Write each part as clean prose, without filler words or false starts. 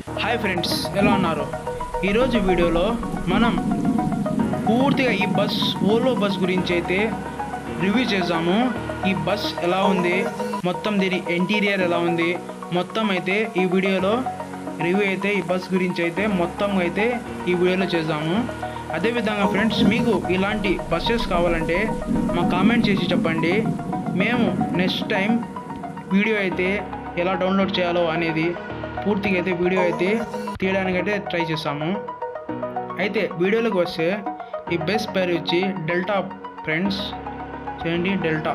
Hi friends, ఎలా ఉన్నారు? ఈరోజు వీడియోలో మనం పూర్తిగా ఈ బస్ ఓలో బస్ గురించి అయితే రివ్యూ చేద్దాము. ఈ బస్ ఎలా ఉంది, మొత్తం దీని ఇంటీరియర్ ఎలా ఉంది, మొత్తం అయితే ఈ వీడియోలో రివ్యూ అయితే ఈ బస్ గురించి అయితే మొత్తం అయితే ఈ వీడియోలో చేద్దాము. అదేవిధంగా ఫ్రెండ్స్, మీకు ఇలాంటి బస్సెస్ కావాలంటే మా కామెంట్ చేసి చెప్పండి. మేము నెక్స్ట్ టైం వీడియో అయితే ఎలా డౌన్లోడ్ చేయాలో అనేది పూర్తిగా అయితే వీడియో అయితే తీయడానికైతే ట్రై చేస్తాము. అయితే వీడియోలోకి వస్తే ఈ బస్ పేరు వచ్చి డెల్టా ఫ్రెండ్స్. చూడండి, డెల్టా,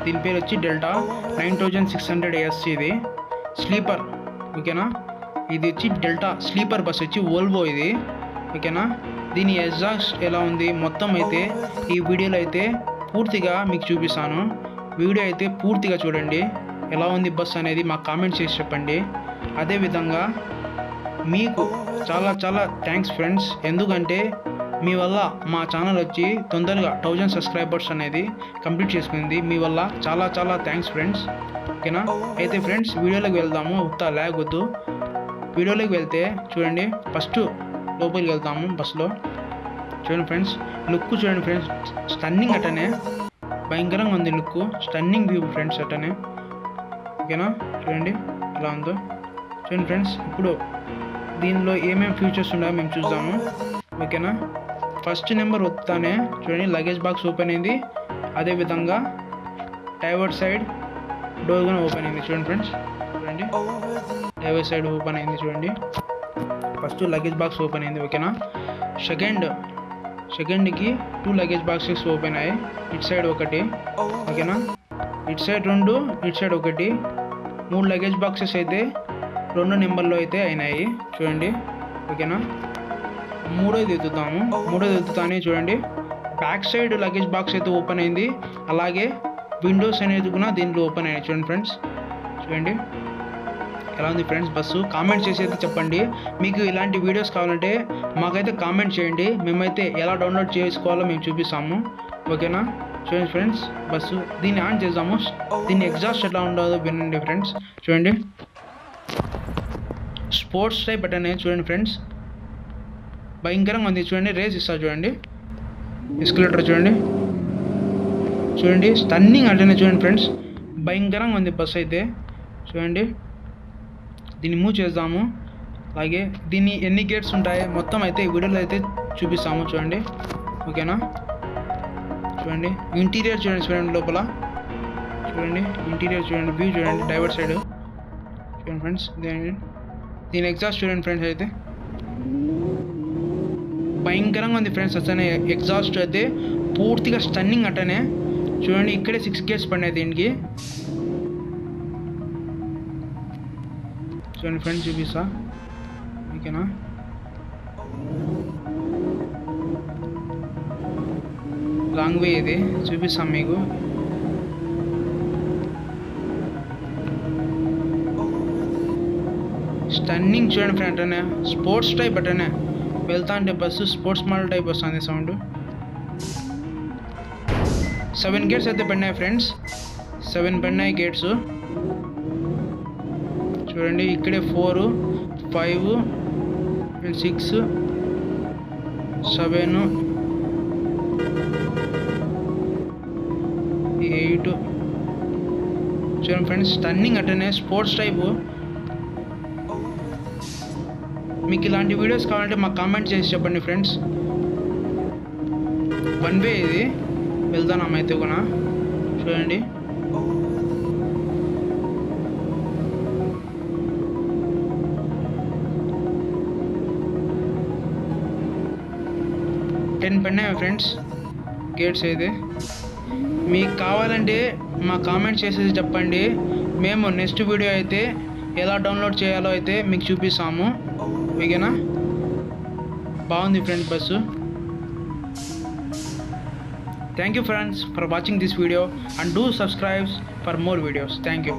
దీని పేరు వచ్చి డెల్టా 9600 ASC. ఇది స్లీపర్, ఓకేనా? ఇది వచ్చి డెల్టా స్లీపర్ బస్ వచ్చి వోల్వో ఇది, ఓకేనా? దీని ఎగ్జాస్ట్ ఎలా ఉంది మొత్తం అయితే ఈ వీడియోలో అయితే పూర్తిగా మీకు చూపిస్తాను. వీడియో అయితే పూర్తిగా చూడండి. ఎలా ఉంది బస్ అనేది మాకు కామెంట్ చేసి చెప్పండి. అదేవిధంగా మీకు చాలా చాలా థ్యాంక్స్ ఫ్రెండ్స్, ఎందుకంటే మీ వల్ల మా ఛానల్ వచ్చి తొందరగా 1000 సబ్స్క్రైబర్స్ అనేది కంప్లీట్ చేసుకుంది. మీ వల్ల చాలా చాలా థ్యాంక్స్ ఫ్రెండ్స్, ఓకేనా? అయితే ఫ్రెండ్స్, వీడియోలోకి వెళ్దాము. ఉత్తా ల్యాగ్ వద్దు. వీడియోలోకి వెళ్తే చూడండి, ఫస్ట్ లోపలికి వెళ్తాము బస్సులో. చూడండి ఫ్రెండ్స్, లుక్ చూడండి ఫ్రెండ్స్, స్టన్నింగ్ అట్టనే భయంకరంగా ఉంది లుక్, స్టన్నింగ్ వ్యూ ఫ్రెండ్స్ అట్టనే, ఓకేనా? చూడండి ఎలా ఉందో. చూడండి ఫ్రెండ్స్, ఇప్పుడు దీనిలో ఏమేమి ఫీచర్స్ ఉన్నాయో మేము చూద్దాము, ఓకేనా? ఫస్ట్ నెంబర్ వస్తానే చూడండి, లగేజ్ బాక్స్ ఓపెన్ అయింది. అదేవిధంగా డ్రైవర్ సైడ్ డోర్ కూడా ఓపెన్ అయింది. చూడండి ఫ్రెండ్స్, చూడండి డ్రైవర్ సైడ్ ఓపెన్ అయింది. చూడండి, ఫస్ట్ లగేజ్ బాక్స్ ఓపెన్ అయింది, ఓకేనా? సెకండ్కి 2 లగేజ్ బాక్సెస్ ఓపెన్ అయ్యాయి. ఇటు సైడ్ ఒకటి, ఓకేనా? ఇటు సైడ్ 2, ఇటు సైడ్ ఒకటి, 3 లగేజ్ బాక్సెస్ అయితే 2 నెంబర్లో అయితే అయినాయి. చూడండి, ఓకేనా? మూడోది ఎత్తుతానే చూడండి, బ్యాక్ సైడ్ లగేజ్ బాక్స్ అయితే ఓపెన్ అయింది. అలాగే విండోస్ అనేది కూడా దీంట్లో ఓపెన్ అయ్యాయి. చూడండి ఫ్రెండ్స్, చూడండి ఎలా ఉంది ఫ్రెండ్స్ బస్సు. కామెంట్ చేసి అయితే చెప్పండి. మీకు ఇలాంటి వీడియోస్ కావాలంటే మాకైతే కామెంట్ చేయండి. మేమైతే ఎలా డౌన్లోడ్ చేసుకోవాలో మేము చూపిస్తాము, ఓకేనా? చూడండి ఫ్రెండ్స్ బస్సు, దీన్ని ఆన్ చేద్దాము. దీన్ని ఎగ్జాస్ట్ ఎట్లా ఉండదో వినండి ఫ్రెండ్స్. చూడండి, స్పోర్ట్స్ టైప్ అట్టనే. చూడండి ఫ్రెండ్స్, భయంకరంగా ఉంది. చూడండి, రేస్ ఇస్తారు. చూడండి, ఎస్కలేటర్ చూడండి స్టన్నింగ్ అట్టనే. చూడండి ఫ్రెండ్స్, భయంకరంగా ఉంది బస్సు అయితే. చూడండి, దీన్ని మూవ్ చేద్దాము. అలాగే దీన్ని ఎన్ని గేట్స్ ఉంటాయి మొత్తం అయితే ఈ వీడియోలో అయితే చూపిస్తాము. చూడండి, ఓకేనా? చూడండి ఇంటీరియర్ చూడండి లోపల. చూడండి ఇంటీరియర్ చూడండి, వ్యూ చూడండి, డ్రైవర్ సైడ్ చూడండి ఫ్రెండ్స్. దీని ఎగ్జాస్ట్ చూడండి ఫ్రెండ్స్, అయితే భయంకరంగా ఉంది ఫ్రెండ్స్. అసలు ఎగ్జాస్ట్ అయితే పూర్తిగా స్టన్నింగ్ అట్టనే. చూడండి, ఇక్కడే 6 గేట్స్ పడినాయి దీనికి. చూడండి ఫ్రెండ్స్, చూపిస్తా, ఓకేనా? లాంగ్ వే ఇది చూపిస్తాం మీకు. స్టన్నింగ్ చూడండి ఫ్రెండ్ అట్టనే, స్పోర్ట్స్ టైప్ అట్టనే వెళ్తా అంటే బస్సు స్పోర్ట్స్ మోడల్ టైప్ వస్తుంది సౌండ్. 7 గేట్స్ అయితే పడినాయి ఫ్రెండ్స్, 7 పడినాయి గేట్స్. చూడండి, ఇక్కడే 4, 5, 6, 7, 8. చూడండి ఫ్రెండ్స్, స్టన్నింగ్ అట్టనే స్పోర్ట్స్ టైపు. మీకు ఇలాంటి వీడియోస్ కావాలంటే మాకు కామెంట్ చేసి చెప్పండి ఫ్రెండ్స్. 1 వే ఇది, వెళ్తాను అయితే కూడా. చూడండి, పడినాయి ఫ్రెండ్స్ గేట్స్ అయితే. మీకు కావాలంటే మా కామెంట్ చేసేసి చెప్పండి. మేము నెక్స్ట్ వీడియో అయితే ఎలా డౌన్లోడ్ చేయాలో అయితే మీకు చూపిస్తాము, ఓకేనా? బాగుంది friends bus. Thank you friends for watching this video and do subscribe for more videos. Thank you.